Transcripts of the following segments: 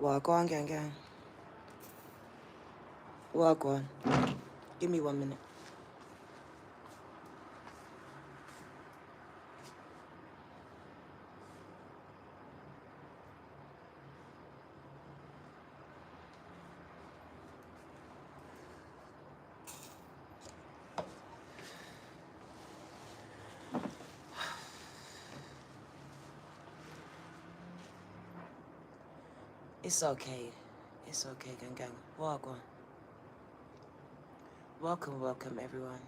Well, go on, gang, gang. Well, go on. Give me 1 minute. It's okay. It's okay, gang, gang. Well, go on. Welcome, welcome, everyone.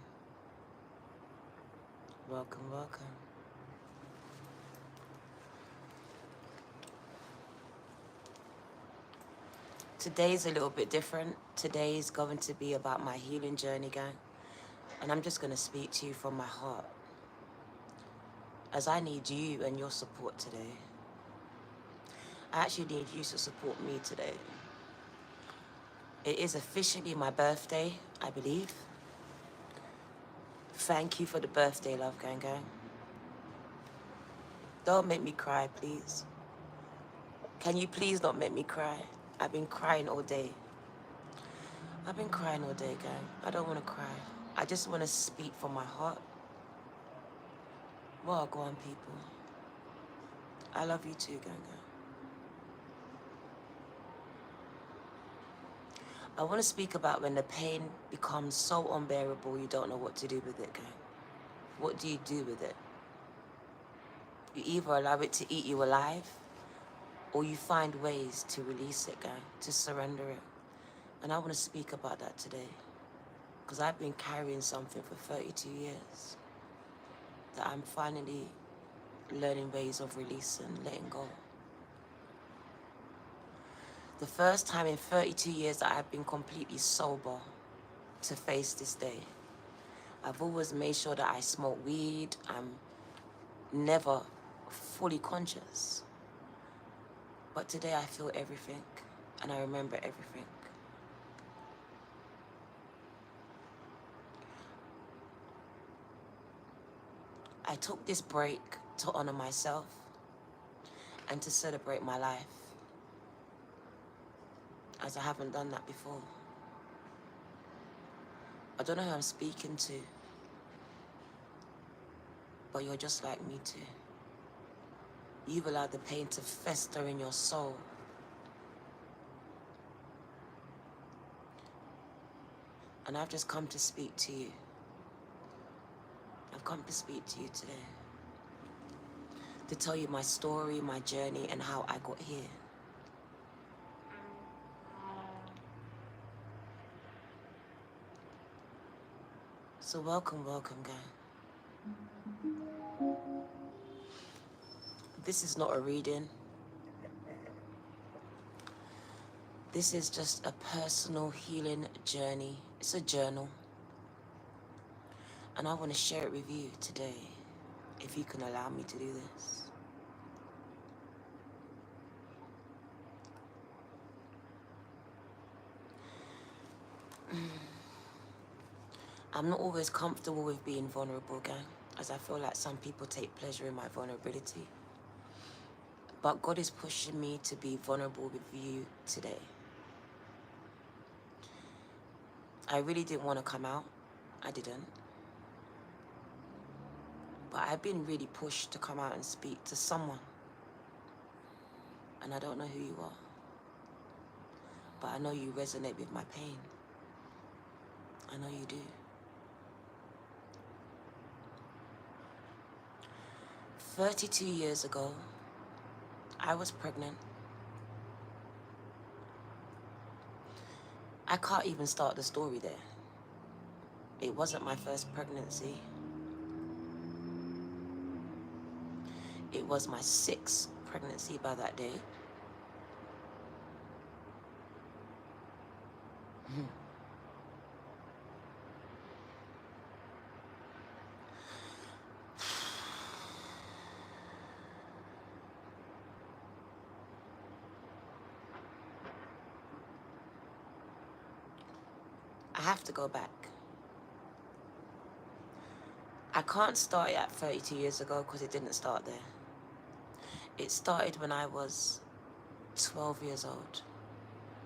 Welcome, welcome. Today's a little bit different. Today's going to be about my healing journey, gang. And I'm just going to speak to you from my heart, as I need you and your support today. I actually need you to support me today. It is officially my birthday, I believe. Thank you for the birthday love, gang, gang. Don't make me cry, please. Can you please not make me cry? I've been crying all day. I've been crying all day, gang. I don't want to cry. I just want to speak from my heart. Well, go on, people. I love you too, gang, gang. I want to speak about when the pain becomes so unbearable you don't know what to do with it, gang. What do you do with it? You either allow it to eat you alive, or you find ways to release it, gang, to surrender it. And I want to speak about that today, because I've been carrying something for 32 years that I'm finally learning ways of releasing, letting go. The first time in 32 years that I've been completely sober to face this day. I've always made sure that I smoke weed. I'm never fully conscious. But today I feel everything, and I remember everything. I took this break to honor myself and to celebrate my life, as I haven't done that before. I don't know who I'm speaking to, but you're just like me too. You've allowed the pain to fester in your soul. And I've just come to speak to you. I've come to speak to you today, to tell you my story, my journey, and how I got here. So welcome, welcome, gang. This is not a reading. This is just a personal healing journey. It's a journal. And I want to share it with you today, if you can allow me to do this. I'm not always comfortable with being vulnerable, gang, as I feel like some people take pleasure in my vulnerability. But God is pushing me to be vulnerable with you today. I really didn't want to come out. I didn't. But I've been really pushed to come out and speak to someone. And I don't know who you are. But I know you resonate with my pain. I know you do. 32 years ago, I was pregnant. I can't even start the story there. It wasn't my first pregnancy. It was my 6th pregnancy by that date. I have to go back. I can't start it at 32 years ago because it didn't start there. It started when I was 12 years old.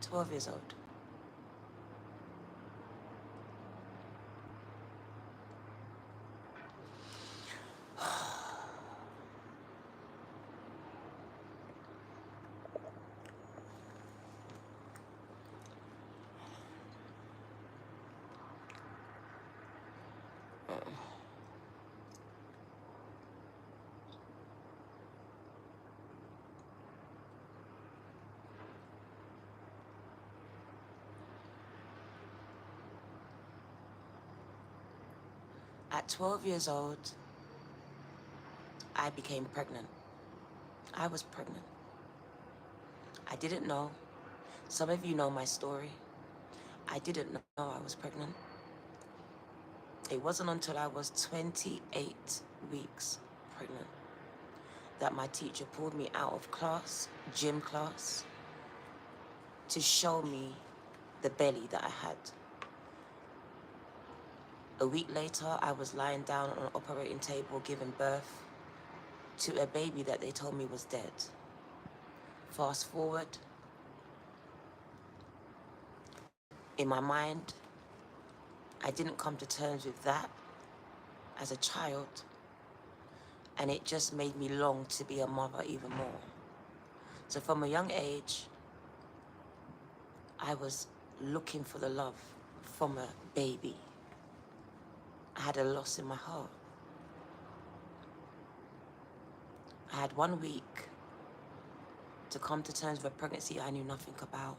12 years old. At 12 years old, I became pregnant. I was pregnant. I didn't know. Some of you know my story. I didn't know I was pregnant. It wasn't until I was 28 weeks pregnant that my teacher pulled me out of class, gym class, to show me the belly that I had. A week later, I was lying down on an operating table giving birth to a baby that they told me was dead. Fast forward, in my mind, I didn't come to terms with that as a child, and it just made me long to be a mother even more. So from a young age, I was looking for the love from a baby. I had a loss in my heart. I had 1 week to come to terms with a pregnancy I knew nothing about.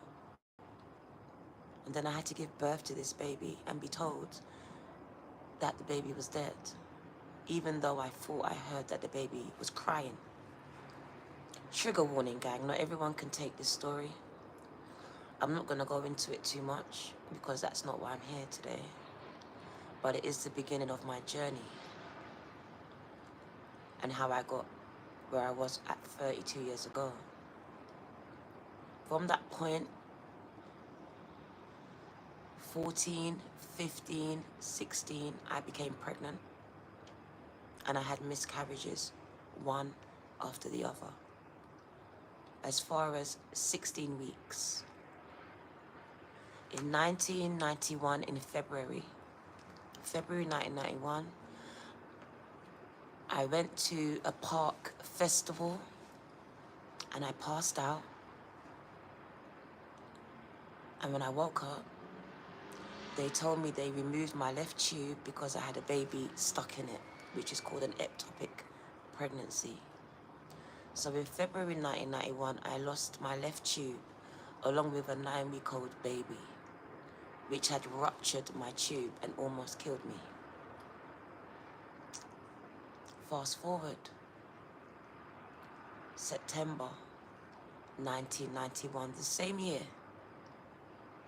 And then I had to give birth to this baby and be told that the baby was dead, even though I thought I heard that the baby was crying. Trigger warning, gang, not everyone can take this story. I'm not going to go into it too much because that's not why I'm here today. But it is the beginning of my journey and how I got where I was at 32 years ago. From that point, 14, 15, 16, I became pregnant and I had miscarriages, one after the other. As far as 16 weeks. In 1991, in February 1991, I went to a park festival and I passed out. And when I woke up, they told me they removed my left tube because I had a baby stuck in it, which is called an ectopic pregnancy. So in February 1991, I lost my left tube along with a 9-week-old baby, which had ruptured my tube and almost killed me. Fast forward, September 1991, the same year,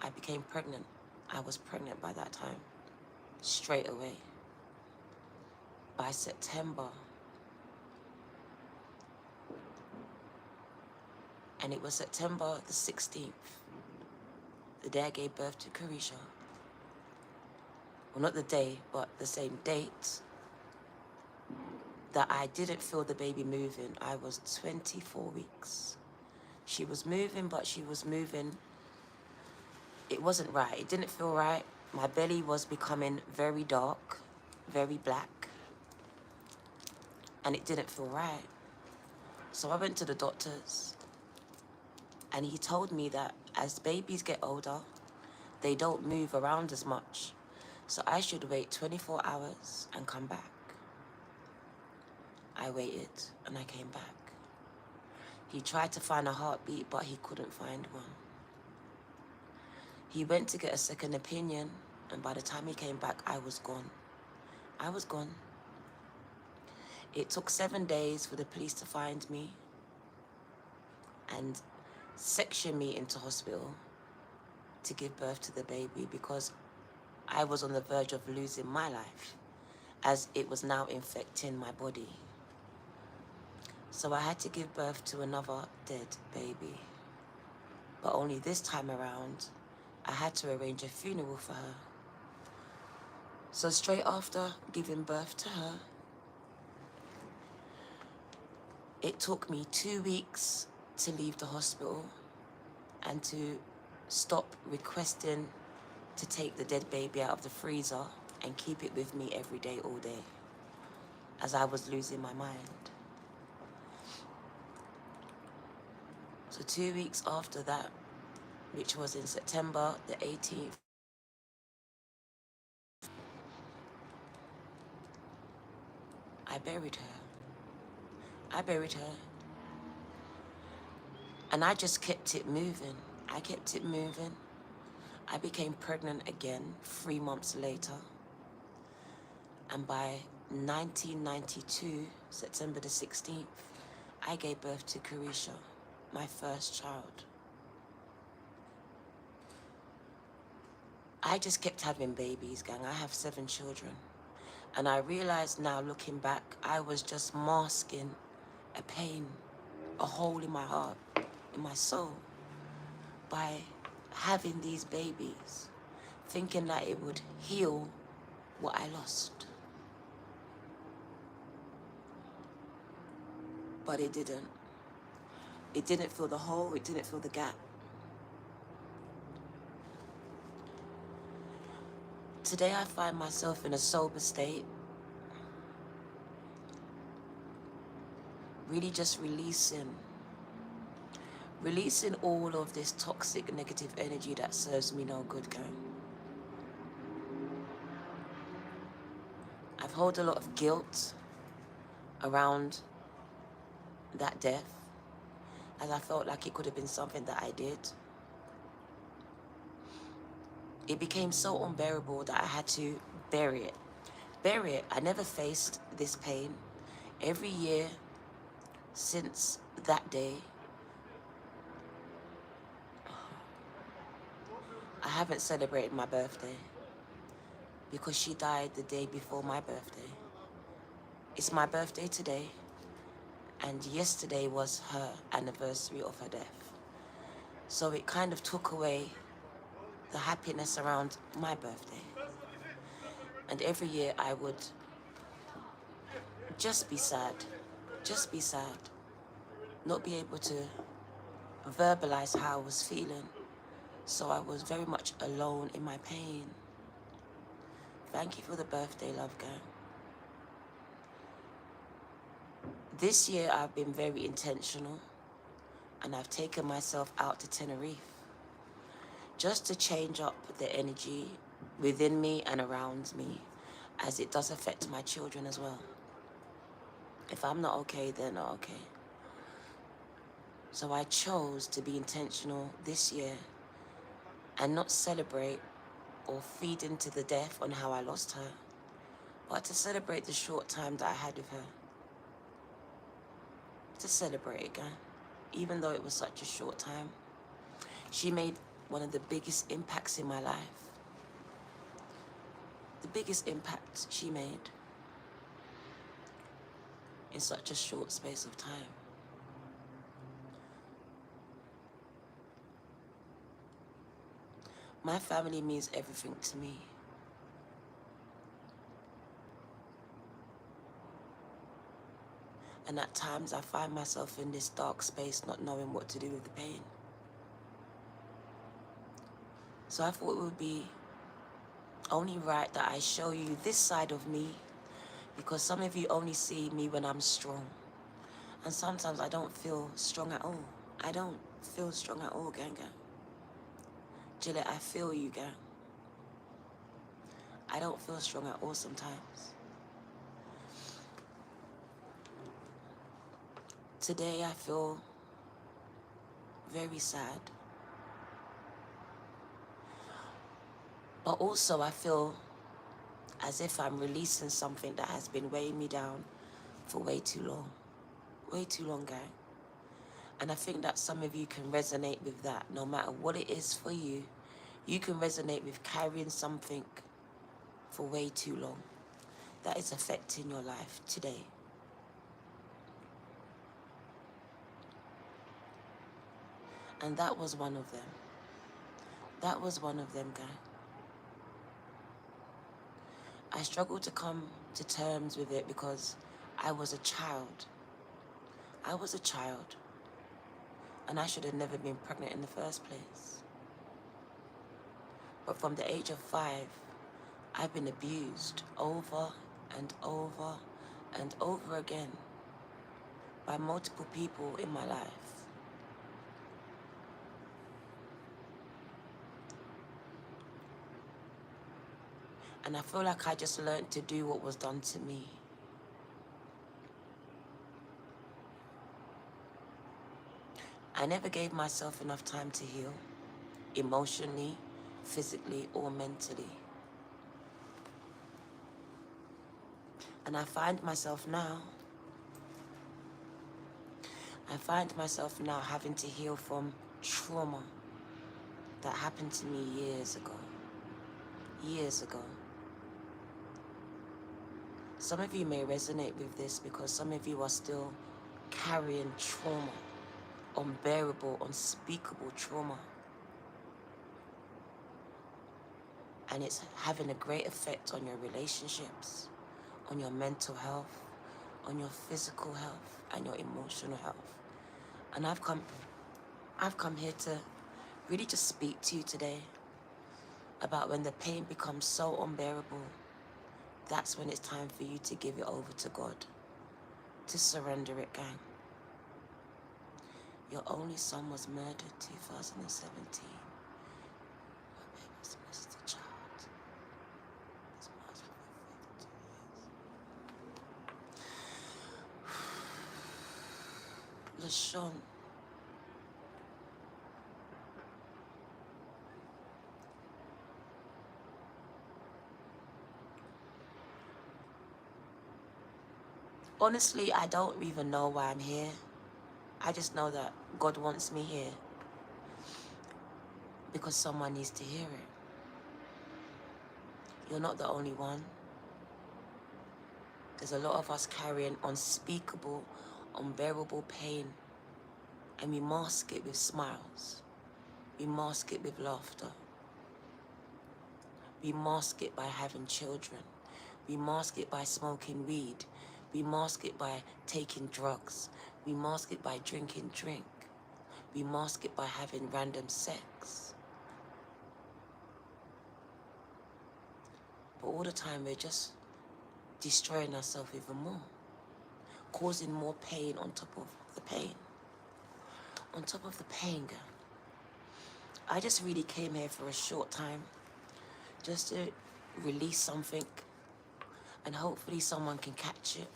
I became pregnant. I was pregnant by that time, straight away. By September, and it was September the 16th, the day I gave birth to Carisha. Well, not the day, but the same date that I didn't feel the baby moving. I was 24 weeks. She was moving, but she was moving. It wasn't right. It didn't feel right. My belly was becoming very dark, very black, and it didn't feel right. So I went to the doctors, and he told me that as babies get older, they don't move around as much. So I should wait 24 hours and come back. I waited and I came back. He tried to find a heartbeat, but he couldn't find one. He went to get a second opinion, and by the time he came back, I was gone. I was gone. It took 7 days for the police to find me and section me into hospital to give birth to the baby because I was on the verge of losing my life as it was now infecting my body. So I had to give birth to another dead baby. But only this time around, I had to arrange a funeral for her. So straight after giving birth to her, it took me 2 weeks to leave the hospital and to stop requesting to take the dead baby out of the freezer and keep it with me every day, all day, as I was losing my mind. So 2 weeks after that, which was in September the 18th, I buried her. I buried her. And I just kept it moving. I kept it moving. I became pregnant again 3 months later. And by 1992, September the 16th, I gave birth to Carisha, my first child. I just kept having babies, gang. I have 7 children. And I realized now, looking back, I was just masking a pain, a hole in my heart, in my soul, by having these babies, thinking that it would heal what I lost. But it didn't. It didn't fill the hole, it didn't fill the gap. Today I find myself in a sober state, really just releasing all of this toxic negative energy that serves me no good, gang. I've held a lot of guilt around that death, as I felt like it could have been something that I did. It became so unbearable that I had to bury it. Bury it. I never faced this pain. Every year since that day, I haven't celebrated my birthday because she died the day before my birthday. It's my birthday today, and yesterday was her anniversary of her death. So it kind of took away the happiness around my birthday. And every year I would just be sad, not be able to verbalize how I was feeling. So I was very much alone in my pain. Thank you for the birthday, love, gang. This year I've been very intentional, and I've taken myself out to Tenerife just to change up the energy within me and around me, as it does affect my children as well. If I'm not okay, they're not okay. So I chose to be intentional this year and not celebrate or feed into the death on how I lost her, but to celebrate the short time that I had with her. To celebrate again, even though it was such a short time. She made one of the biggest impacts in my life. The biggest impact she made in such a short space of time. My family means everything to me. And at times I find myself in this dark space, not knowing what to do with the pain. So I thought it would be only right that I show you this side of me, because some of you only see me when I'm strong. And sometimes I don't feel strong at all. I don't feel strong at all, gang. Gillette, I feel you, gang. I don't feel strong at all sometimes. Today I feel very sad. But also I feel as if I'm releasing something that has been weighing me down for way too long. Way too long, gang. And I think that some of you can resonate with that. No matter what it is for you, you can resonate with carrying something for way too long that is affecting your life today. And that was one of them. That was one of them, gang. I struggled to come to terms with it because I was a child. I was a child. And I should have never been pregnant in the first place. But from the age of 5, I've been abused over and over and over again by multiple people in my life. And I feel like I just learned to do what was done to me. I never gave myself enough time to heal, emotionally, physically, or mentally. And I find myself now having to heal from trauma that happened to me years ago. Years ago. Some of you may resonate with this because some of you are still carrying trauma, unbearable, unspeakable trauma. And it's having a great effect on your relationships, on your mental health, on your physical health, and your emotional health. And I've come here to really just speak to you today about when the pain becomes so unbearable, that's when it's time for you to give it over to God, to surrender it, gang. Your only son was murdered 2017. My baby was missed a child. His mother's been for 52 years. LaShawn. Honestly, I don't even know why I'm here. I just know that God wants me here because someone needs to hear it. You're not the only one. There's a lot of us carrying unspeakable, unbearable pain, and we mask it with smiles. We mask it with laughter. We mask it by having children. We mask it by smoking weed. We mask it by taking drugs. We mask it by drinking drink. We mask it by having random sex. But all the time we're just destroying ourselves even more, causing more pain on top of the pain. On top of the pain, girl. I just really came here for a short time, just to release something, and hopefully someone can catch it.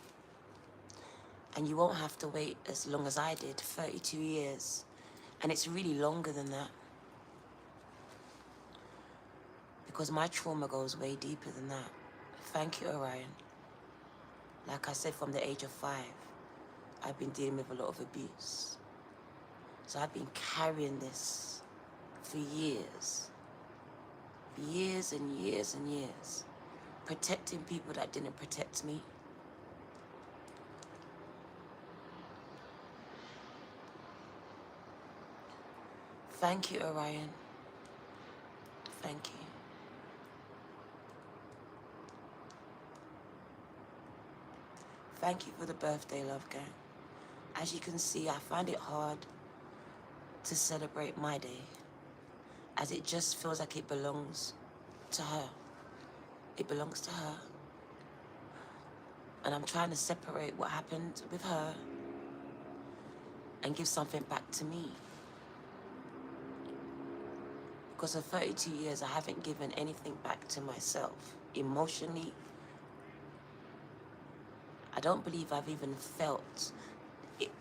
And you won't have to wait as long as I did, 32 years. And it's really longer than that. Because my trauma goes way deeper than that. Thank you, Orion. Like I said, from the age of 5, I've been dealing with a lot of abuse. So I've been carrying this for years. For years and years and years. Protecting people that didn't protect me. Thank you, Orion. Thank you. Thank you for the birthday, love gang. As you can see, I find it hard to celebrate my day, as it just feels like it belongs to her. It belongs to her. And I'm trying to separate what happened with her and give something back to me. Because for 32 years, I haven't given anything back to myself. Emotionally, I don't believe I've even felt.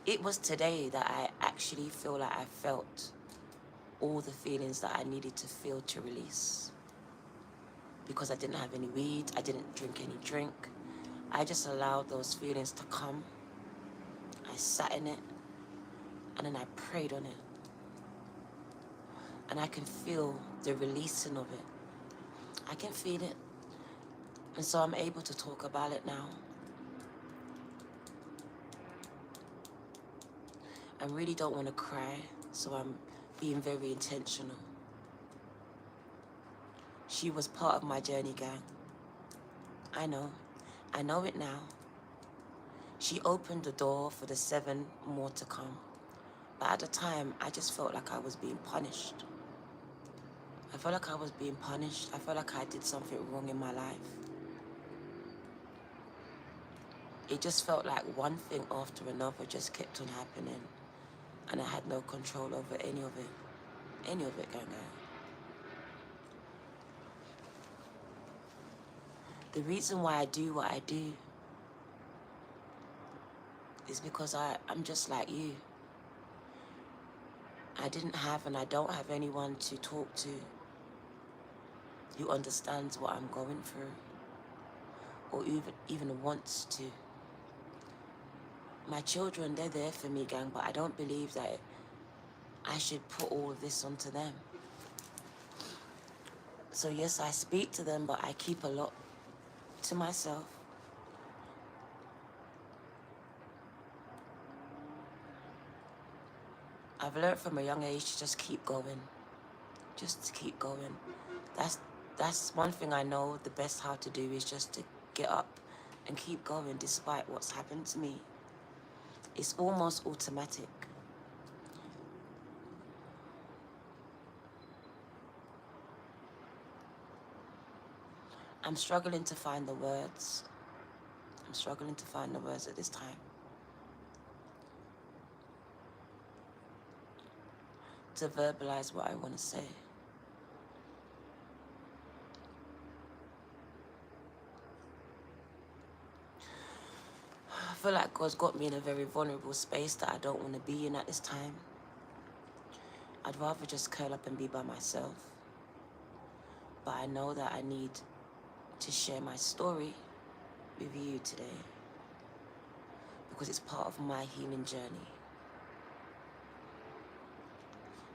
It was today that I actually feel like I felt all the feelings that I needed to feel to release. Because I didn't have any weed, I didn't drink any drink. I just allowed those feelings to come. I sat in it, and then I prayed on it. And I can feel the releasing of it. I can feel it. And so I'm able to talk about it now. I really don't want to cry, so I'm being very intentional. She was part of my journey, gang. I know it now. She opened the door for the 7 more to come. But at the time, I just felt like I was being punished. I felt like I was being punished. I felt like I did something wrong in my life. It just felt like one thing after another just kept on happening. And I had no control over any of it. Any of it, gang. The reason why I do what I do is because I'm just like you. I didn't have and I don't have anyone to talk to who understands what I'm going through or even wants to. My children, they're there for me, gang, but I don't believe that I should put all of this onto them. So yes, I speak to them, but I keep a lot to myself. I've learned from a young age to just keep going. Just to keep going. That's one thing I know the best how to do is just to get up and keep going despite what's happened to me. It's almost automatic. I'm struggling to find the words. I'm struggling to find the words at this time. To verbalize what I want to say. I feel like God's got me in a very vulnerable space that I don't want to be in at this time. I'd rather just curl up and be by myself. But I know that I need to share my story with you today because it's part of my healing journey.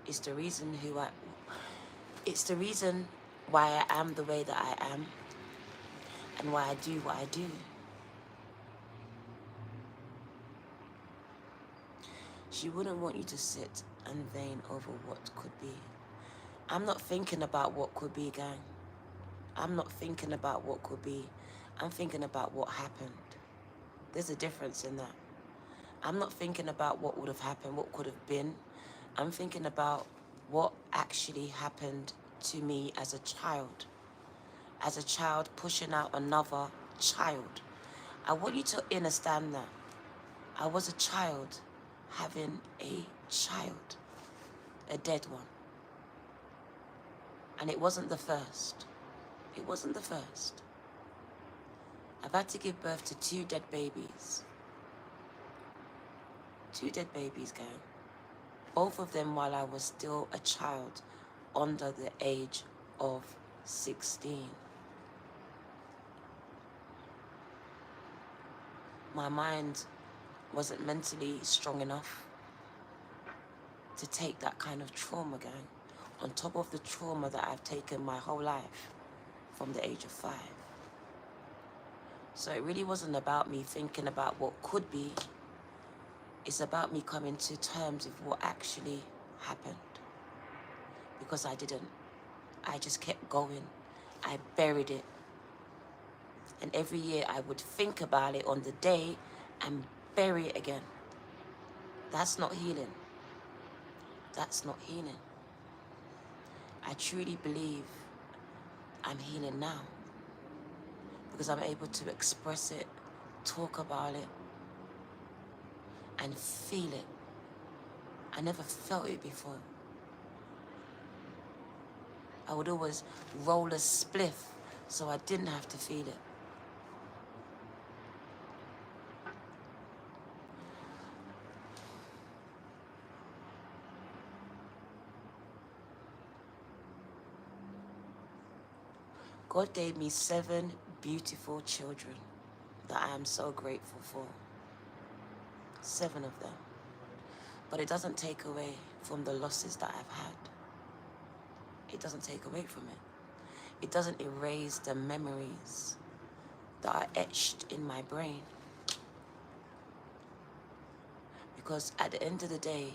It's the reason why I am the way that I am and why I do what I do. She wouldn't want you to sit and vein over what could be. I'm not thinking about what could be, gang. I'm not thinking about what could be. I'm thinking about what happened. There's a difference in that. I'm not thinking about what would have happened, what could have been. I'm thinking about what actually happened to me as a child. As a child pushing out another child. I want you to understand that. I was a child having a child. A dead one. And it wasn't the first. It wasn't the first. I've had to give birth to 2 dead babies. 2 dead babies, gang. Both of them while I was still a child under the age of 16. My mind wasn't mentally strong enough to take that kind of trauma, gang. On top of the trauma that I've taken my whole life from the age of 5. So it really wasn't about me thinking about what could be. It's about me coming to terms with what actually happened. Because I didn't. I just kept going. I buried it. And every year I would think about it on the day and bury it again. That's not healing. That's not healing. I truly believe I'm healing now. Because I'm able to express it, talk about it, and feel it. I never felt it before. I would always roll a spliff so I didn't have to feel it. God gave me 7 beautiful children that I am so grateful for. 7 of them. But it doesn't take away from the losses that I've had. It doesn't take away from it. It doesn't erase the memories that are etched in my brain. Because at the end of the day,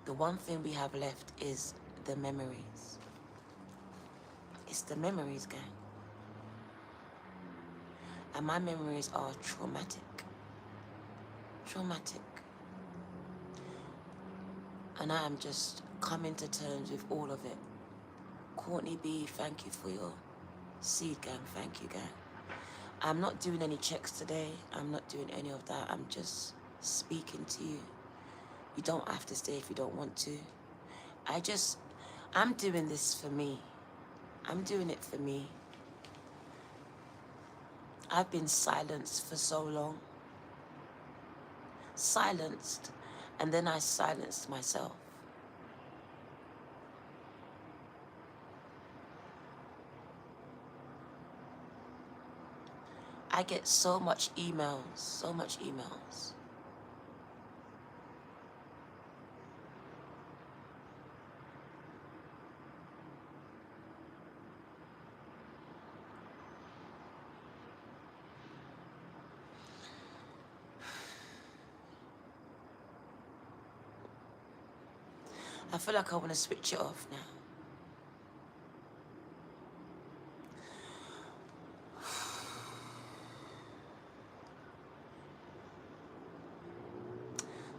the one thing we have left is the memories. It's the memories, gang. And my memories are traumatic. Traumatic. And I am just coming to terms with all of it. Courtney B, thank you for your seed, gang. Thank you, gang. I'm not doing any checks today. I'm not doing any of that. I'm just speaking to you. You don't have to stay if you don't want to. I'm doing this for me. I'm doing it for me. I've been silenced for so long. Silenced, and then I silenced myself. I get so much emails, so much emails. I feel like I want to switch it off now.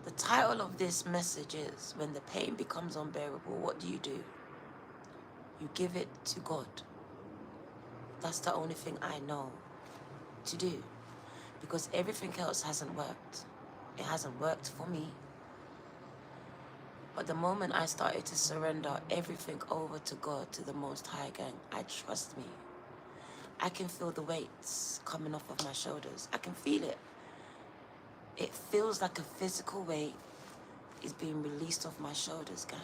The title of this message is, when the pain becomes unbearable, what do? You give it to God. That's the only thing I know to do, because everything else hasn't worked. It hasn't worked for me. But the moment I started to surrender everything over to God, to the Most High, gang, trust me, I can feel the weights coming off of my shoulders. I can feel it. It feels like a physical weight is being released off my shoulders, gang.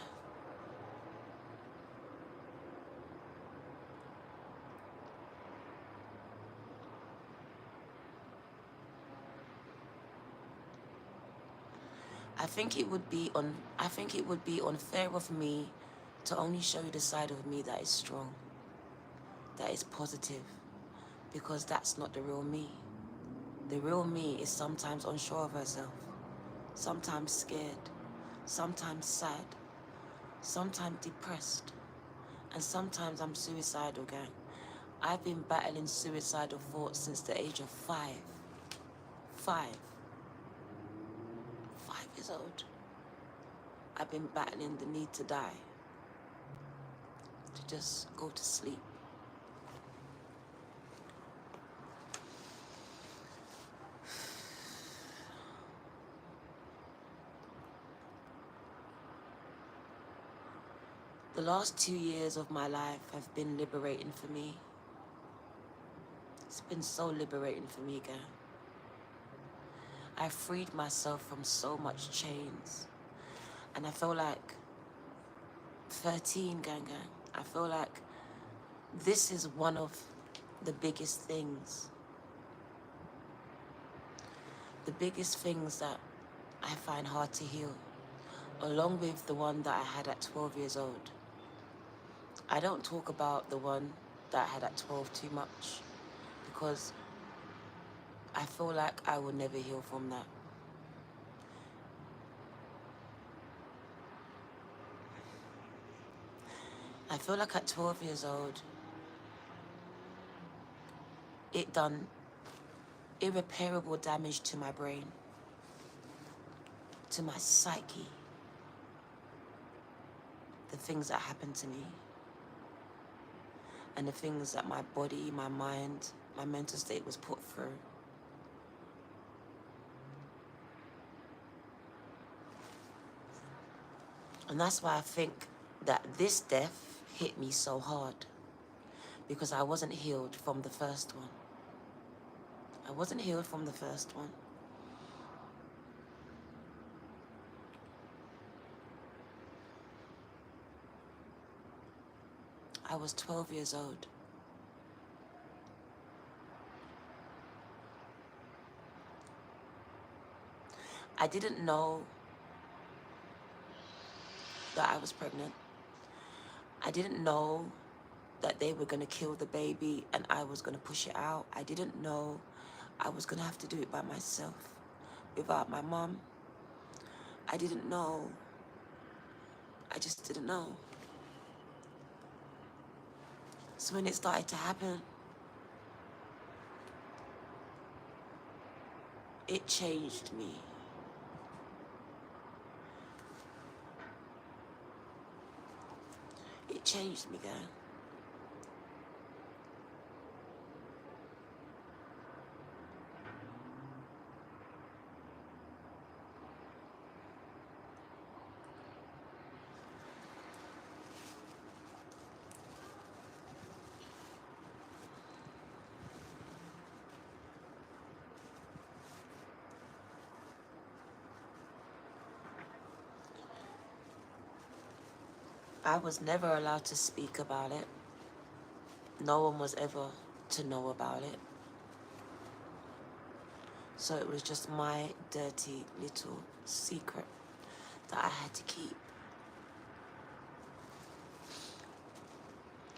I think it would be unfair of me to only show you the side of me that is strong, that is positive, because that's not the real me. The real me is sometimes unsure of herself, sometimes scared, sometimes sad, sometimes depressed, and sometimes I'm suicidal, gang. I've been battling suicidal thoughts since the age of 5. 5 years old. I've been battling the need to die, to just go to sleep. The last 2 years of my life have been liberating for me. It's been so liberating for me, gang. I freed myself from so much chains. And I feel like 13, gang. I feel like this is one of the biggest things. The biggest things that I find hard to heal, along with the one that I had at 12 years old. I don't talk about the one that I had at 12 too much, because I feel like I will never heal from that. I feel like at 12 years old, it done irreparable damage to my brain, to my psyche, the things that happened to me, and the things that my body, my mind, my mental state was put through. And that's why I think that this death hit me so hard, because I wasn't healed from the first one. I wasn't healed from the first one. I was 12 years old. I didn't know that I was pregnant. I didn't know that they were going to kill the baby and I was going to push it out. I didn't know I was going to have to do it by myself, without my mom. I didn't know. I just didn't know. So when it started to happen, it changed me. changed me, girl. I was never allowed to speak about it. No one was ever to know about it. So it was just my dirty little secret that I had to keep.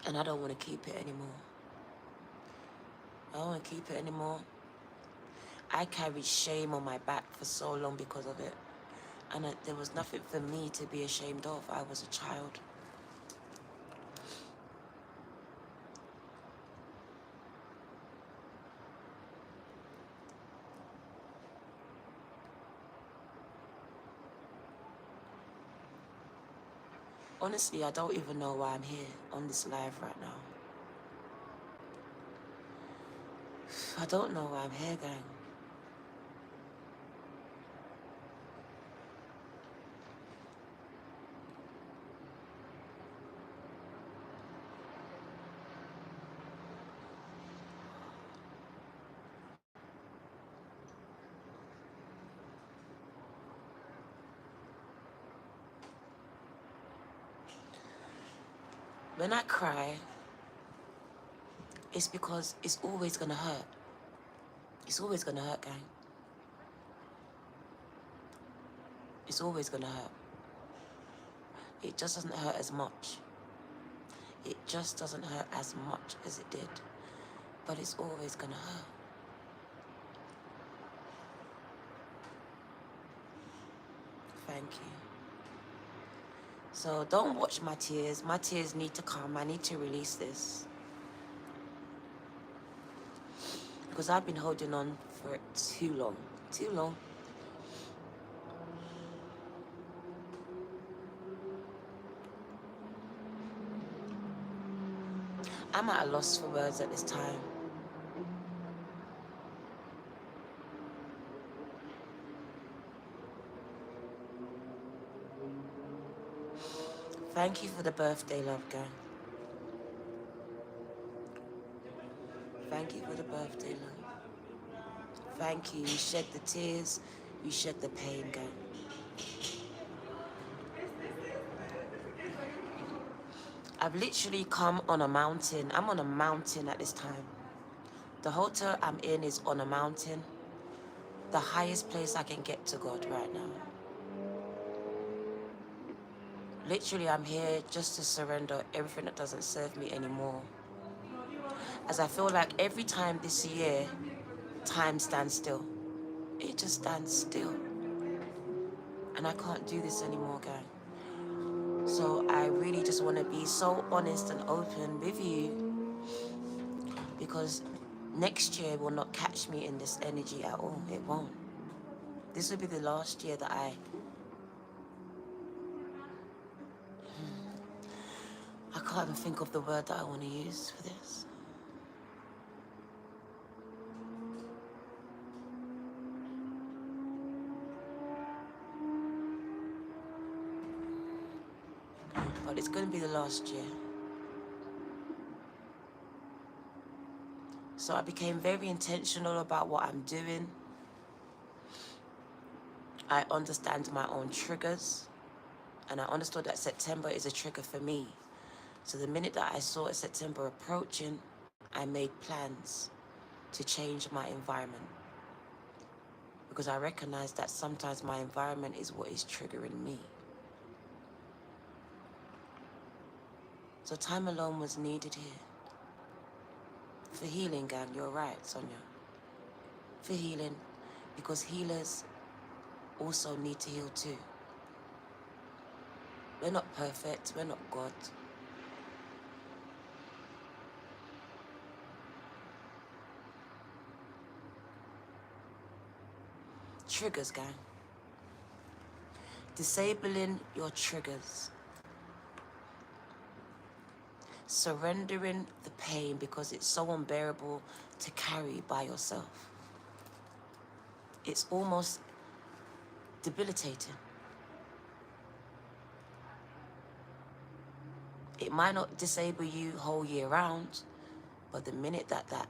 And I don't want to keep it anymore. I don't want to keep it anymore. I carried shame on my back for so long because of it. And there was nothing for me to be ashamed of. I was a child. Honestly, I don't even know why I'm here on this live right now. I don't know why I'm here, gang. When I cry, it's because it's always gonna hurt. It's always gonna hurt, gang. It's always gonna hurt. It just doesn't hurt as much. It just doesn't hurt as much as it did. But it's always gonna hurt. Thank you. So don't watch my tears. My tears need to come. I need to release this. Because I've been holding on for too long. Too long. I'm at a loss for words at this time. Thank you for the birthday, love, girl. Thank you for the birthday, love. Thank you. You shed the tears. You shed the pain, girl. I've literally come on a mountain. I'm on a mountain at this time. The hotel I'm in is on a mountain. The highest place I can get to God right now. Literally, I'm here just to surrender everything that doesn't serve me anymore. As I feel like every time this year, time stands still. It just stands still. And I can't do this anymore, gang. So I really just want to be so honest and open with you, because next year will not catch me in this energy at all. It won't. This will be the last year that I can't even think of the word that I want to use for this. But it's going to be the last year. So I became very intentional about what I'm doing. I understand my own triggers. And I understood that September is a trigger for me. So the minute that I saw September approaching, I made plans to change my environment. Because I recognized that sometimes my environment is what is triggering me. So time alone was needed here. For healing, gang, you're right, Sonia. For healing, because healers also need to heal too. We're not perfect, we're not God. Triggers, gang. Disabling your triggers. Surrendering the pain because it's so unbearable to carry by yourself. It's almost debilitating. It might not disable you whole year round, but the minute that that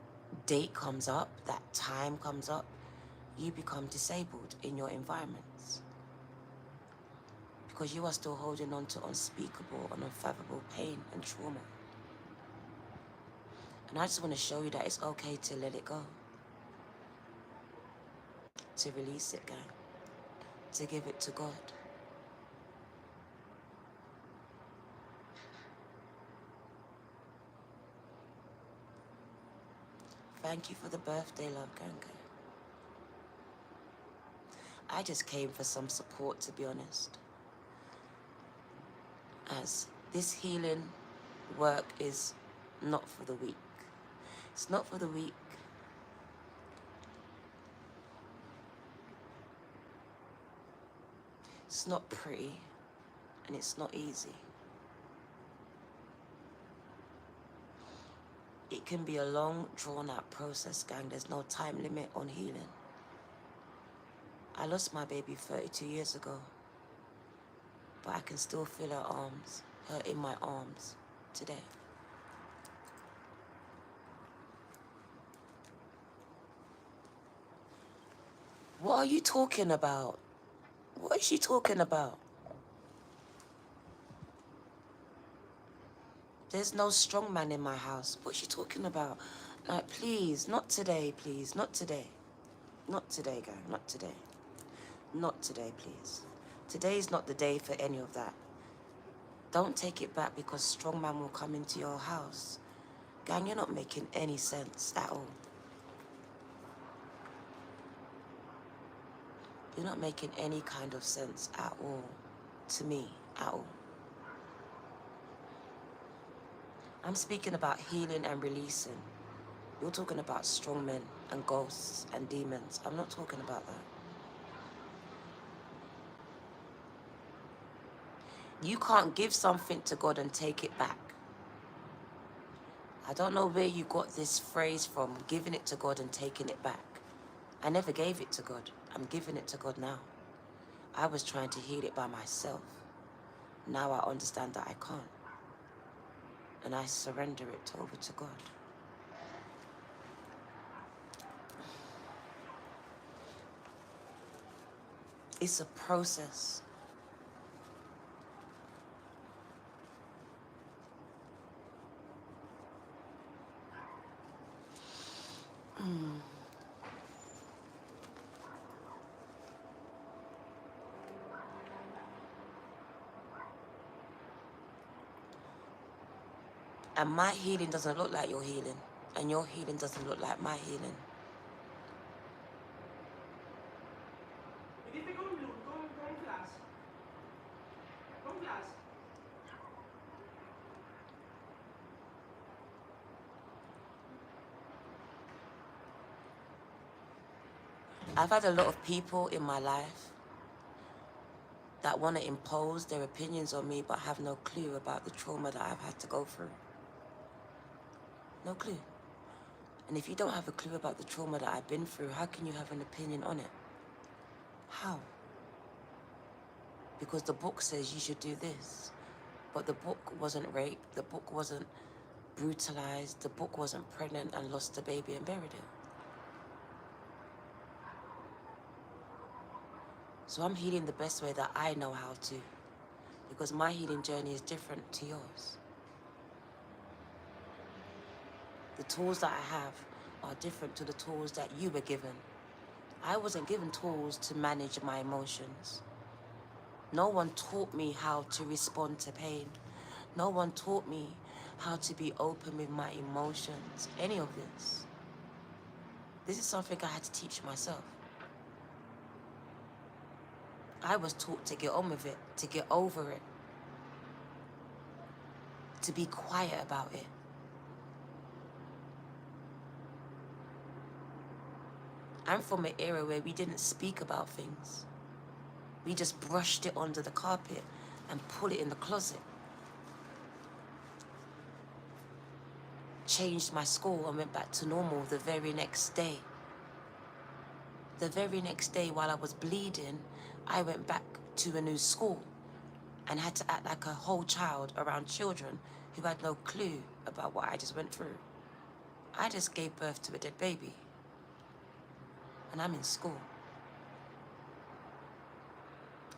date comes up, that time comes up, you become disabled in your environments. Because you are still holding on to unspeakable and unfathomable pain and trauma. And I just want to show you that it's okay to let it go. To release it, gang. To give it to God. Thank you for the birthday, love, gang. I just came for some support, to be honest. As this healing work is not for the weak. It's not for the weak. It's not pretty, and it's not easy. It can be a long, drawn-out process, gang. There's no time limit on healing. I lost my baby 32 years ago, but I can still feel her in my arms today. What are you talking about? What is she talking about? There's no strong man in my house. What's she talking about? Like, please, not today, please. Not today. Not today, gang. Not today. Not today, please. Today's not the day for any of that. Don't take it back because strong man will come into your house. Gang, you're not making any sense at all. You're not making any kind of sense at all. To me, at all. I'm speaking about healing and releasing. You're talking about strong men and ghosts and demons. I'm not talking about that. You can't give something to God and take it back. I don't know where you got this phrase from, giving it to God and taking it back. I never gave it to God. I'm giving it to God now. I was trying to heal it by myself. Now I understand that I can't. And I surrender it over to God. It's a process. And my healing doesn't look like your healing. And your healing doesn't look like my healing. I've had a lot of people in my life that want to impose their opinions on me but have no clue about the trauma that I've had to go through. No clue. And if you don't have a clue about the trauma that I've been through, how can you have an opinion on it? How? Because the book says you should do this. But the book wasn't raped, the book wasn't brutalized, the book wasn't pregnant and lost the baby and buried it. So I'm healing the best way that I know how to. Because my healing journey is different to yours. The tools that I have are different to the tools that you were given. I wasn't given tools to manage my emotions. No one taught me how to respond to pain. No one taught me how to be open with my emotions. Any of this. This is something I had to teach myself. I was taught to get on with it, to get over it, to be quiet about it. I'm from an era where we didn't speak about things. We just brushed it under the carpet and put it in the closet. changed my school and went back to normal the very next day. The very next day, while I was bleeding, I went back to a new school and had to act like a whole child around children who had no clue about what I just went through. I just gave birth to a dead baby, and I'm in school.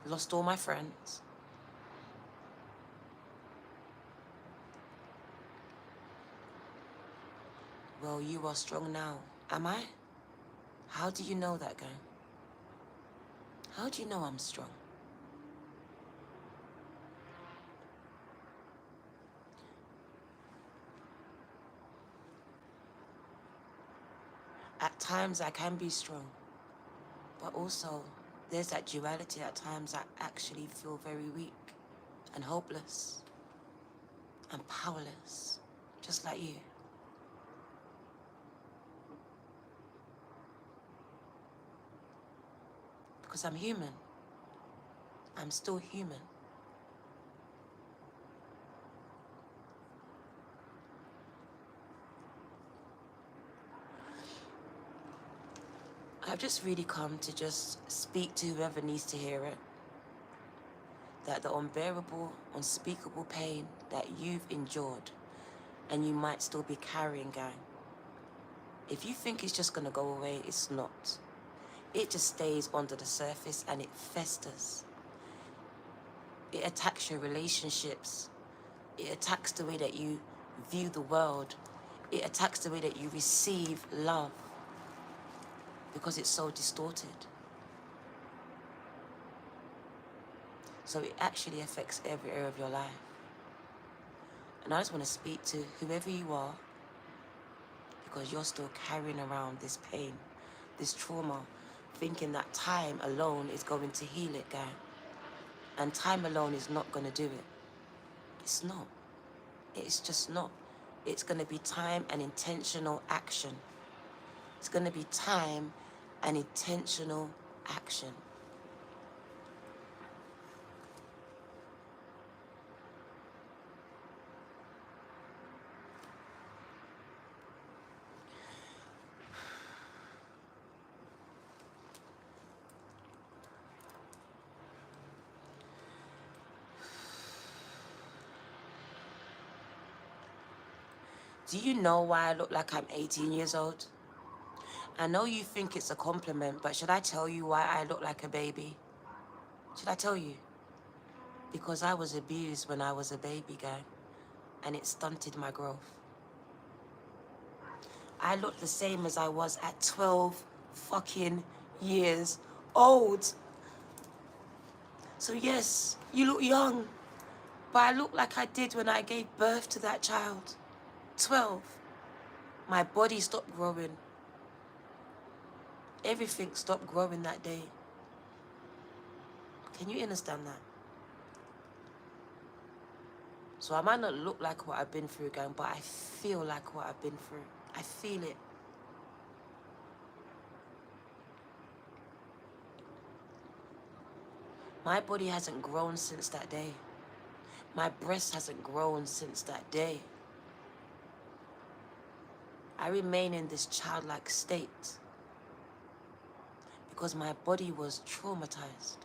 Lost all my friends. Well, you are strong now. Am I? How do you know that, gang? How do you know I'm strong? At times I can be strong, but also there's that duality. At times I actually feel very weak and hopeless and powerless, just like you. Because I'm human. I'm still human. I've just really come to just speak to whoever needs to hear it. That the unbearable, unspeakable pain that you've endured and you might still be carrying, gang. If you think it's just gonna go away, it's not. It just stays under the surface and it festers. It attacks your relationships. It attacks the way that you view the world. It attacks the way that you receive love because it's so distorted. So it actually affects every area of your life. And I just want to speak to whoever you are, because you're still carrying around this pain, this trauma, thinking that time alone is going to heal it, guy. And time alone is not going to do it. It's not. It's just not. It's going to be time and intentional action. It's going to be time and intentional action. Do you know why I look like I'm 18 years old? I know you think it's a compliment, but should I tell you why I look like a baby? Should I tell you? Because I was abused when I was a baby, guy, and it stunted my growth. I look the same as I was at 12 fucking years old. So yes, you look young, but I look like I did when I gave birth to that child. 12. My body stopped growing. Everything stopped growing that day. Can you understand that? So I might not look like what I've been through, gang, but I feel like what I've been through. I feel it. My body hasn't grown since that day. My breast hasn't grown since that day. I remain in this childlike state because my body was traumatized.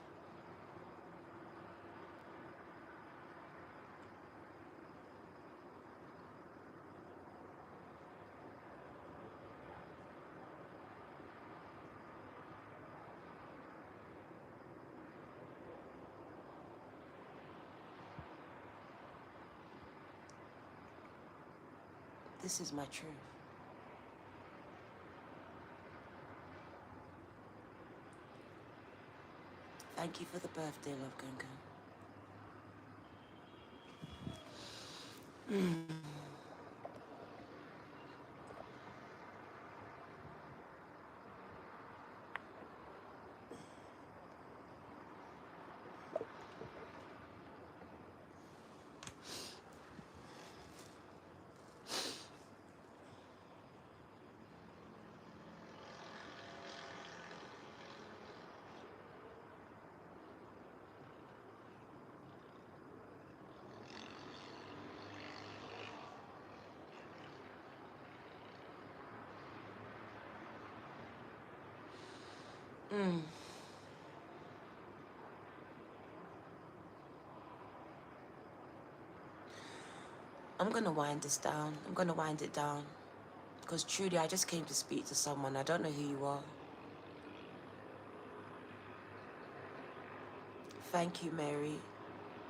This is my truth. Thank you for the birthday, love, Gunga. Mm. I'm gonna wind this down. I'm gonna wind it down. Because truly, I just came to speak to someone. I don't know who you are. Thank you, Mary.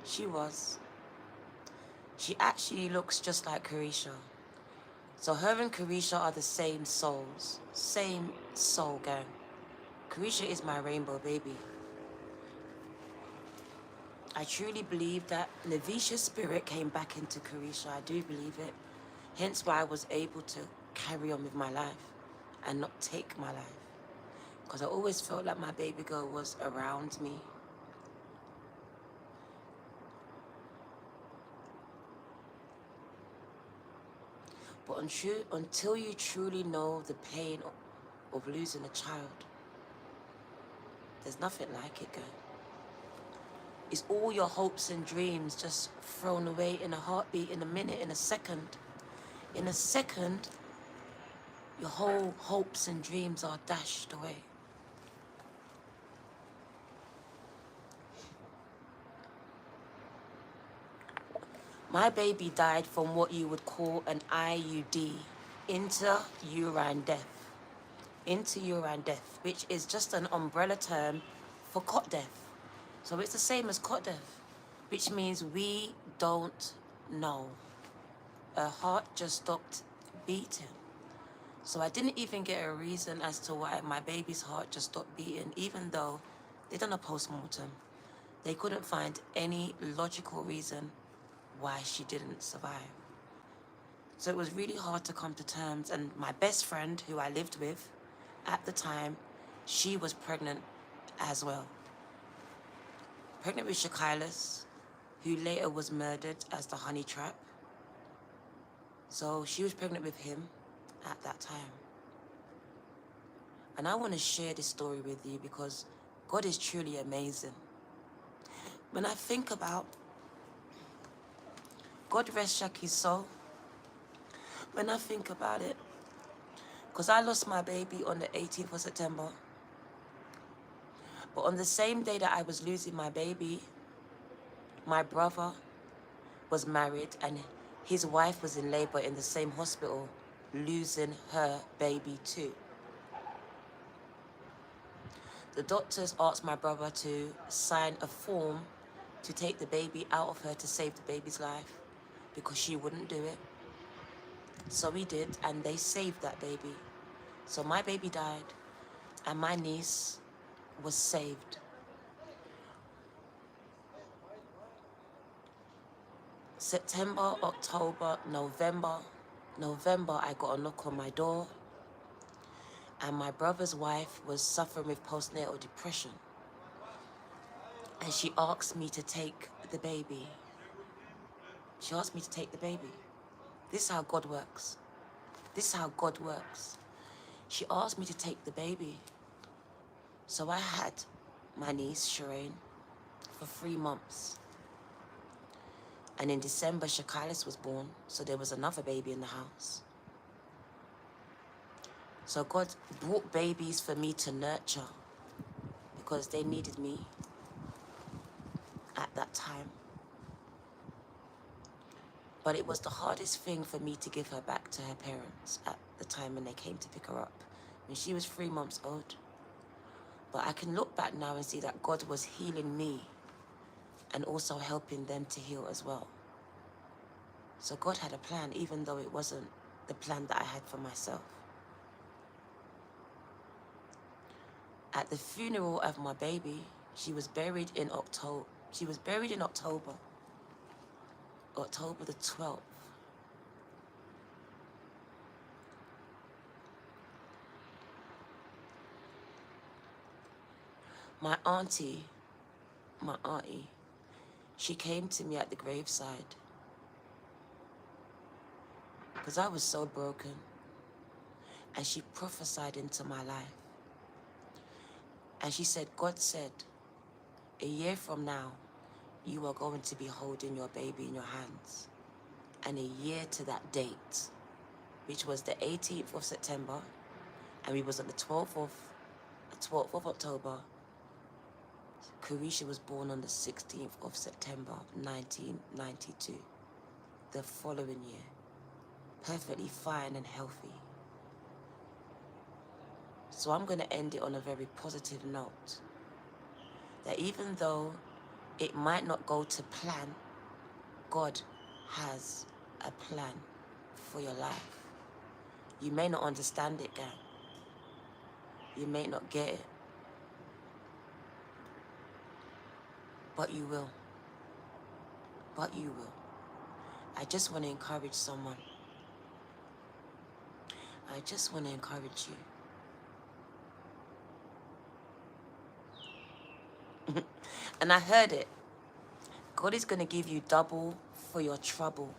She was. She actually looks just like Carisha. So her and Carisha are the same souls. Same soul gang. Carisha is my rainbow baby. I truly believe that Navisha's spirit came back into Carisha. I do believe it. Hence why I was able to carry on with my life and not take my life. Because I always felt like my baby girl was around me. But until you truly know the pain of losing a child, there's nothing like it, girl. It's all your hopes and dreams just thrown away in a heartbeat, in a minute, in a second. In a second, your whole hopes and dreams are dashed away. My baby died from what you would call an IUD, inter-uterine death. Inter-uterine death, which is just an umbrella term for cot death. So it's the same as cot death, which means we don't know. Her heart just stopped beating. So I didn't even get a reason as to why my baby's heart just stopped beating, even though they done a post-mortem. They couldn't find any logical reason why she didn't survive. So it was really hard to come to terms. And my best friend, who I lived with at the time, she was pregnant as well. Pregnant with Shakailas, who later was murdered as the honey trap. So she was pregnant with him at that time. And I want to share this story with you because God is truly amazing. When I think about God rest Shaki's soul, when I think about it, because I lost my baby on the 18th of September, but on the same day that I was losing my baby, my brother was married and his wife was in labor in the same hospital, losing her baby too. The doctors asked my brother to sign a form to take the baby out of her to save the baby's life because she wouldn't do it. So he did, and they saved that baby. So my baby died, and my niece was saved. September, October, November, I got a knock on my door, and my brother's wife was suffering with postnatal depression. And she asked me to take the baby. She asked me to take the baby. This is how God works. This is how God works. She asked me to take the baby. So I had my niece, Shireen, for 3 months. And in December, Shakailis was born, so there was another baby in the house. So God brought babies for me to nurture because they needed me at that time. But it was the hardest thing for me to give her back to her parents at the time when they came to pick her up, when she was 3 months old. But I can look back now and see that God was healing me and also helping them to heal as well. So God had a plan, even though it wasn't the plan that I had for myself. At the funeral of my baby, she was buried in October. She was buried in October the 12th. My auntie, she came to me at the graveside because I was so broken, and she prophesied into my life. And she said, God said, a year from now, you are going to be holding your baby in your hands. And a year to that date, which was the 18th of September, and we was on the 12th of the 12th of October. Carisha was born on the 16th of September 1992, the following year, perfectly fine and healthy. So I'm going to end it on a very positive note, that even though it might not go to plan, God has a plan for your life. You may not understand it, gang. You may not get it, but you will. But you will. I just want to encourage someone. I just want to encourage you. And I heard it. God is going to give you double for your trouble.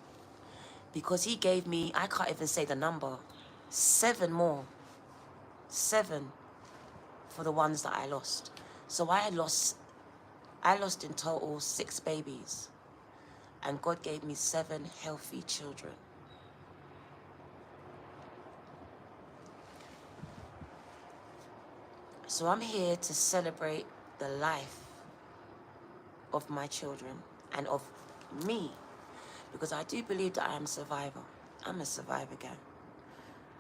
Because he gave me, I can't even say the number, 7 more. 7 for the ones that I lost. So I lost in total 6 babies. And God gave me 7 healthy children. So I'm here to celebrate the life of my children and of me, because I do believe that I am a survivor. I'm a survivor, gang.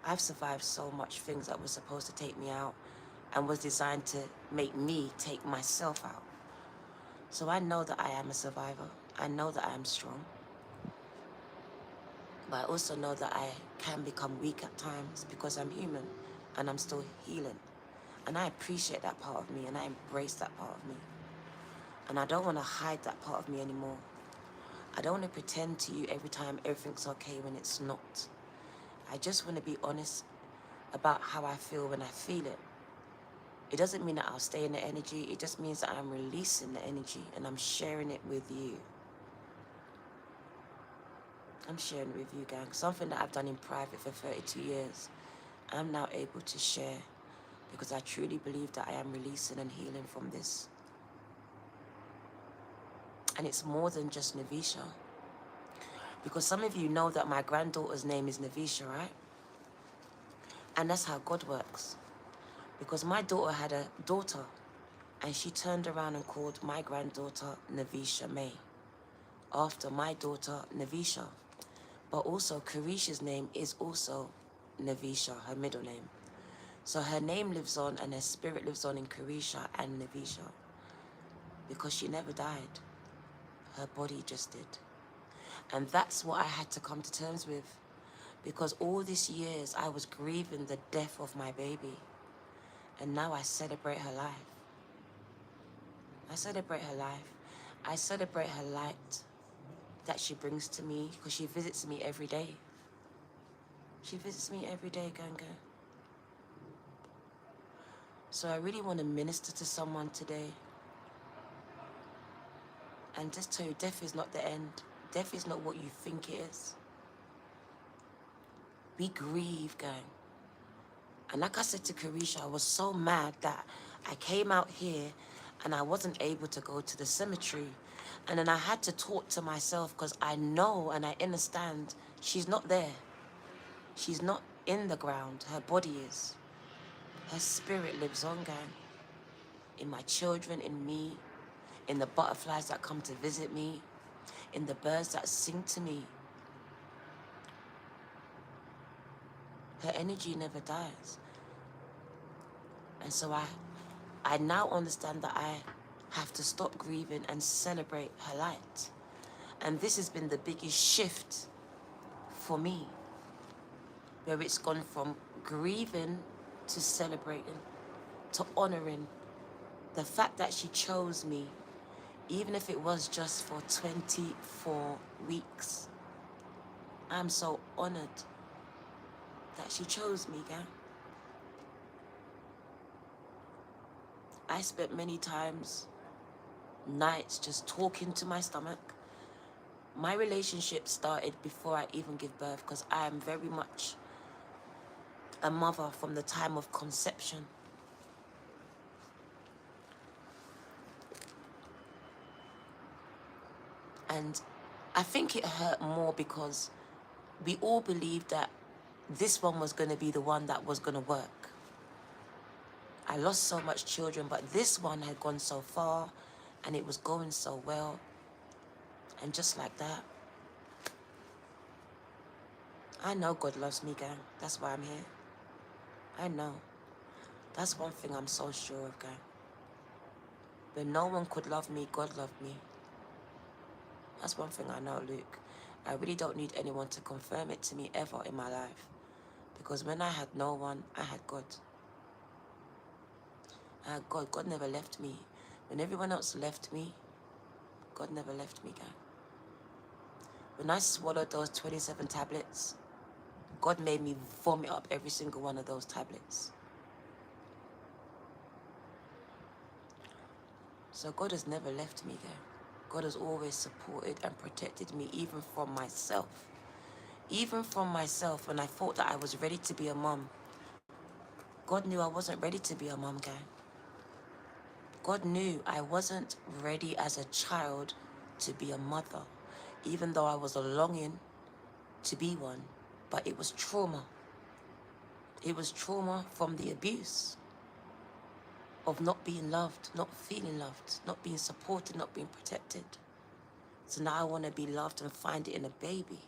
I've survived so much things that were supposed to take me out and was designed to make me take myself out. So I know that I am a survivor. I know that I am strong. But I also know that I can become weak at times because I'm human and I'm still healing. And I appreciate that part of me and I embrace that part of me. And I don't want to hide that part of me anymore. I don't want to pretend to you every time everything's okay when it's not. I just want to be honest about how I feel when I feel it. It doesn't mean that I'll stay in the energy. It just means that I'm releasing the energy and I'm sharing it with you. I'm sharing it with you, gang. Something that I've done in private for 32 years. I'm now able to share because I truly believe that I am releasing and healing from this. And it's more than just Navisha. Because some of you know that my granddaughter's name is Navisha, right? And that's how God works. Because my daughter had a daughter and she turned around and called my granddaughter Navisha May after my daughter Navisha. But also Carisha's name is also Navisha, her middle name. So her name lives on and her spirit lives on in Carisha and Navisha. Because she never died. Her body just did. And that's what I had to come to terms with. Because all these years I was grieving the death of my baby. And now I celebrate her life. I celebrate her life. I celebrate her light that she brings to me because she visits me every day. She visits me every day, Ganga. So I really want to minister to someone today and just tell you death is not the end. Death is not what you think it is. We grieve, gang. And like I said to Carisha, I was so mad that I came out here and I wasn't able to go to the cemetery. And then I had to talk to myself because I know and I understand she's not there. She's not in the ground. Her body is. Her spirit lives on, gang. In my children, in me, in the butterflies that come to visit me, in the birds that sing to me. Her energy never dies. And so I now understand that I have to stop grieving and celebrate her light. And this has been the biggest shift for me, where it's gone from grieving to celebrating, to honoring the fact that she chose me, even if it was just for 24 weeks. I'm so honored that she chose me, gang. I spent many times, nights, just talking to my stomach. My relationship started before I even give birth because I am very much a mother from the time of conception. And I think it hurt more because we all believed that this one was going to be the one that was going to work. I lost so much children, but this one had gone so far and it was going so well. And just like that, I know God loves me, gang. That's why I'm here. I know. That's one thing I'm so sure of, gang. When no one could love me, God loved me. That's one thing I know, Luke. I really don't need anyone to confirm it to me ever in my life. Because when I had no one, I had God. I had God. God never left me. When everyone else left me, God never left me, gang. When I swallowed those 27 tablets, God made me vomit up every single one of those tablets. So God has never left me, gang. God has always supported and protected me, even from myself. Even from myself, when I thought that I was ready to be a mom, God knew I wasn't ready to be a mom, gang. God knew I wasn't ready as a child to be a mother, even though I was a longing to be one. But it was trauma. It was trauma from the abuse of not being loved, not feeling loved, not being supported, not being protected. So now I want to be loved and find it in a baby.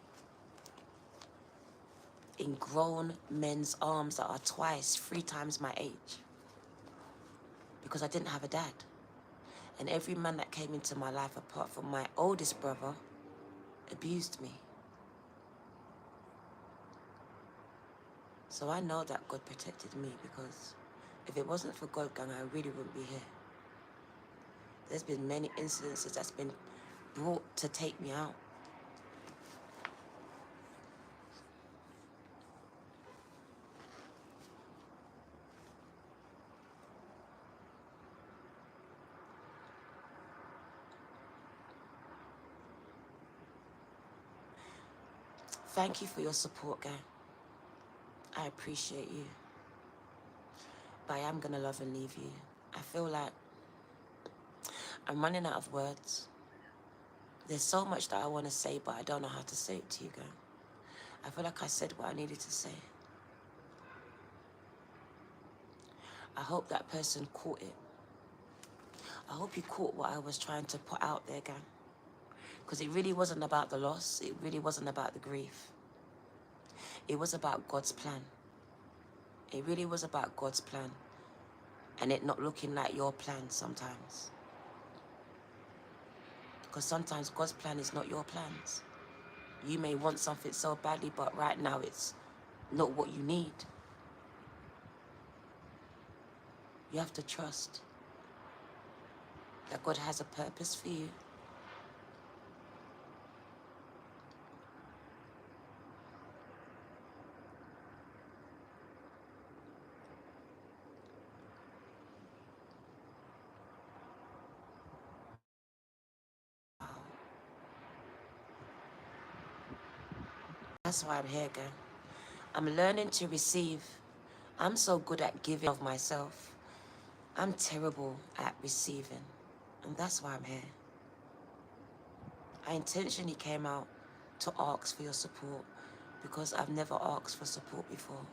In grown men's arms that are twice, 3 times my age. Because I didn't have a dad. And every man that came into my life, apart from my oldest brother, abused me. So I know that God protected me, because if it wasn't for God, gang, I really wouldn't be here. There's been many incidences that's been brought to take me out. Thank you for your support, gang. I appreciate you. But I am gonna love and leave you. I feel like I'm running out of words. There's so much that I want to say, but I don't know how to say it to you, gang. I feel like I said what I needed to say. I hope that person caught it. I hope you caught what I was trying to put out there, gang. Because it really wasn't about the loss. It really wasn't about the grief. It was about God's plan. It really was about God's plan. And it not looking like your plan sometimes. Because sometimes God's plan is not your plans. You may want something so badly, but right now it's not what you need. You have to trust that God has a purpose for you. That's why I'm here, girl. I'm learning to receive. I'm so good at giving of myself. I'm terrible at receiving. And that's why I'm here. I intentionally came out to ask for your support, because I've never asked for support before.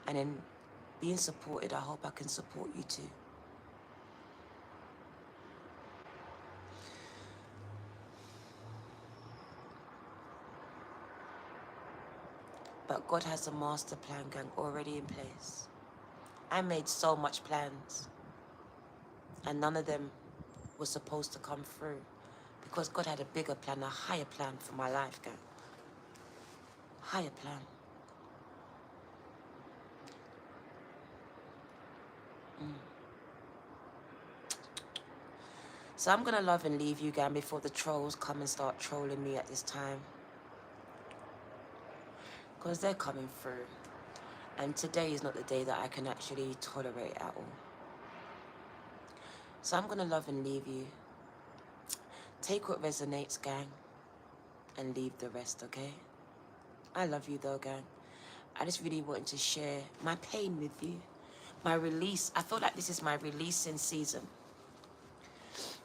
And in being supported, I hope I can support you too. But God has a master plan, gang, already in place. I made so much plans, and none of them were supposed to come through, because God had a bigger plan, a higher plan for my life, gang. Higher plan. So I'm gonna love and leave you, gang, before the trolls come and start trolling me at this time. Because they're coming through. And today is not the day that I can actually tolerate at all. So I'm gonna love and leave you. Take what resonates, gang, and leave the rest, okay? I love you though, gang. I just really wanted to share my pain with you. My release. I feel like this is my releasing season.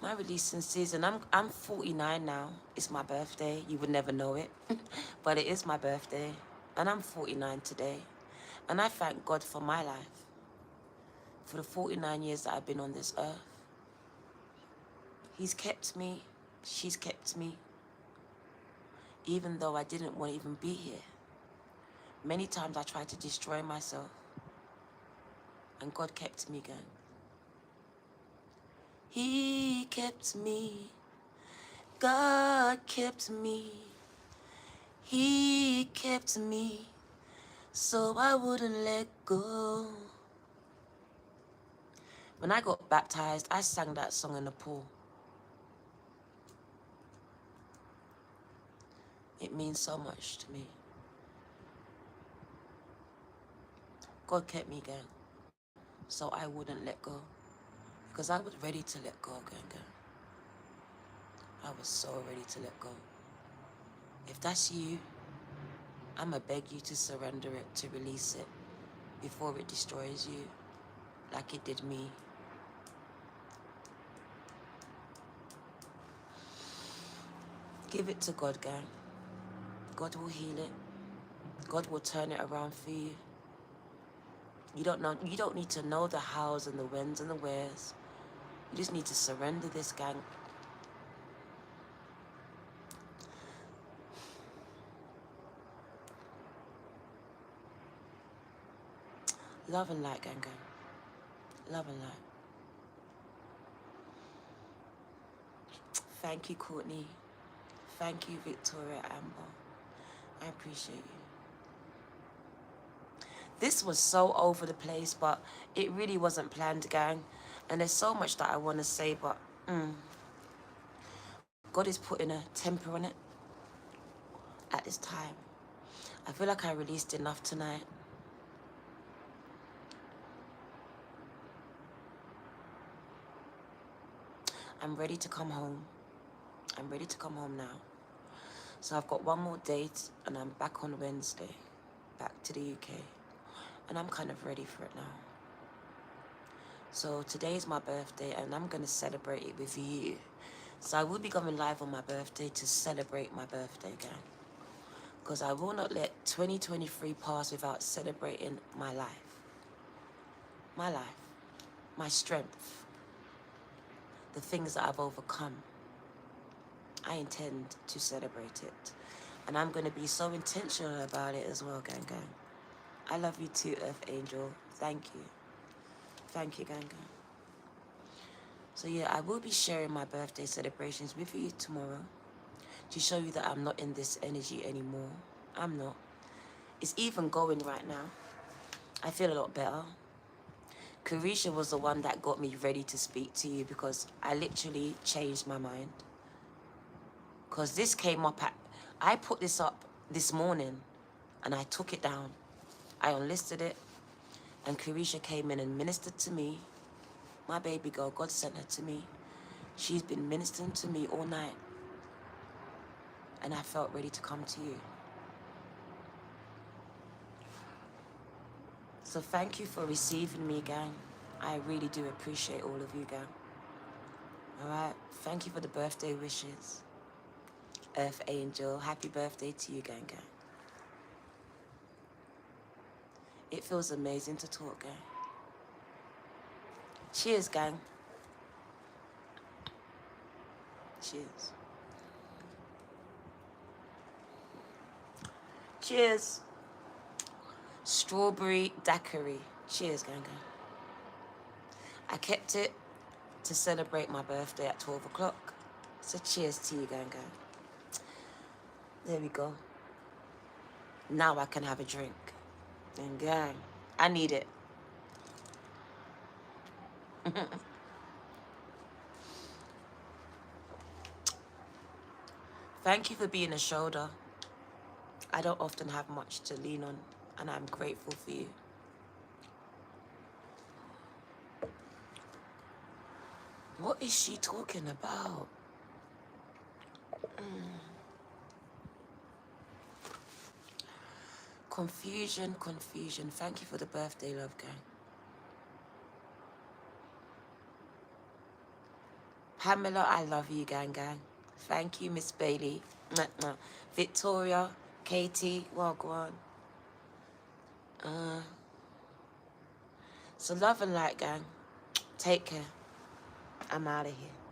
My releasing season. I'm 49 now. It's my birthday. You would never know it. But it is my birthday. And I'm 49 today. And I thank God for my life, for the 49 years that I've been on this earth. He's kept me, she's kept me, even though I didn't want to even be here. Many times I tried to destroy myself, and God kept me going. He kept me, God kept me, He kept me, so I wouldn't let go. When I got baptized, I sang that song in the pool. It means so much to me. God kept me going, so I wouldn't let go. Because I was ready to let go, gang. I was so ready to let go. If that's you, I'ma beg you to surrender it, to release it, before it destroys you, like it did me. Give it to God, gang. God will heal it. God will turn it around for you. You don't need to know the hows and the whens and the wheres. You just need to surrender this, gang. Love and light, gang. Love and light. Thank you, Courtney. Thank you, Victoria Amber. I appreciate you. This was so over the place, but it really wasn't planned, gang. And there's so much that I want to say, but God is putting a temper on it at this time. I feel like I released enough tonight. I'm ready to come home. I'm ready to come home now. So I've got one more date and I'm back on Wednesday, back to the UK. And I'm kind of ready for it now. So today is my birthday and I'm gonna celebrate it with you. So I will be going live on my birthday to celebrate my birthday, gang. Because I will not let 2023 pass without celebrating my life. My life. My strength. The things that I've overcome. I intend to celebrate it. And I'm going to be so intentional about it as well, gang. I love you too, Earth Angel. Thank you. Thank you, gang. So yeah, I will be sharing my birthday celebrations with you tomorrow to show you that I'm not in this energy anymore. I'm not. It's even going right now. I feel a lot better. Carisha was the one that got me ready to speak to you because I literally changed my mind. Because this came up I put this up this morning and I took it down. I unlisted it and Carisha came in and ministered to me. My baby girl, God sent her to me. She's been ministering to me all night. And I felt ready to come to you. So thank you for receiving me, gang. I really do appreciate all of you, gang. Alright, thank you for the birthday wishes. Earth Angel, happy birthday to you, gang. It feels amazing to talk, gang. Cheers, gang. Cheers. Cheers. Strawberry daiquiri. Cheers, gang. I kept it to celebrate my birthday at 12 o'clock. So cheers to you, gang. There we go. Now I can have a drink. And gang, I need it. Thank you for being a shoulder. I don't often have much to lean on, and I'm grateful for you. What is she talking about? Confusion. Thank you for the birthday, love, gang. Pamela, I love you, gang. Thank you, Miss Bailey. Victoria, Katie, well, go on. So love and light, gang. Take care. I'm out of here.